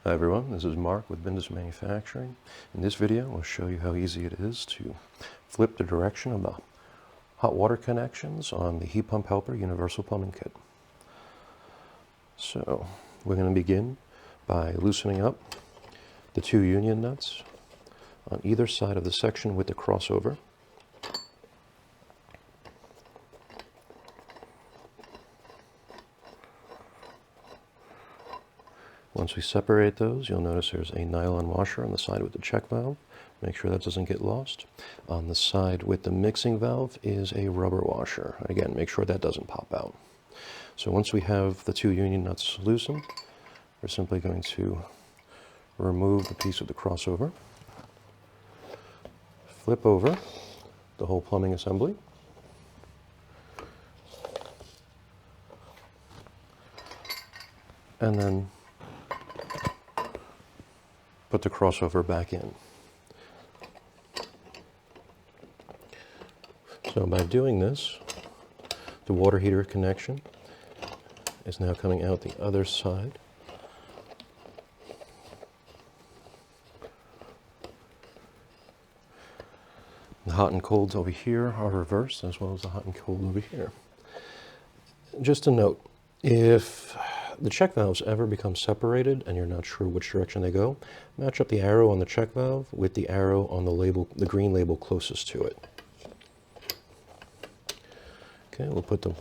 Hi everyone, this is Mark with Bindus Manufacturing. In this video, I'll show you how easy it is to flip the direction of the hot water connections on the Heat Pump Helper Universal Plumbing Kit. So, we're going to begin by loosening up the two union nuts on either side of the section with the crossover. Once we separate those, you'll notice there's a nylon washer on the side with the check valve. Make sure that doesn't get lost. On the side with the mixing valve is a rubber washer. Again, make sure that doesn't pop out. So once we have the two union nuts loosened, we're simply going to remove the piece of the crossover, flip over the whole plumbing assembly, and then put the crossover back in. So by doing this, the water heater connection is now coming out the other side. The hot and colds over here are reversed, as well as the hot and cold over here. Just a note, if the check valves ever become separated and you're not sure which direction they go, match up the arrow on the check valve with the arrow on the label, the green label closest to it. Okay, we'll put the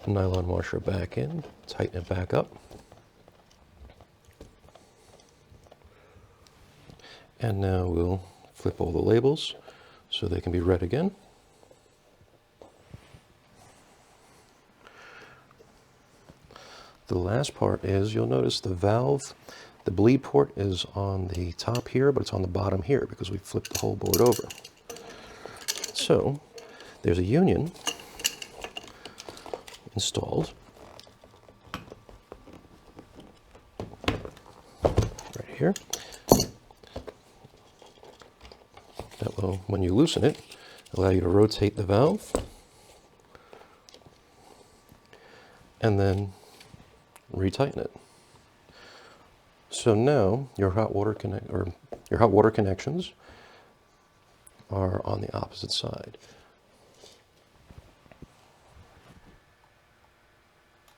nylon washer back in, tighten it back up. And now we'll flip all the labels so they can be read again. The last part is, you'll notice the valve, the bleed port is on the top here, but it's on the bottom here because we flipped the whole board over. So there's a union installed right here that will, when you loosen it, allow you to rotate the valve and then retighten it. So now your hot water connections are on the opposite side.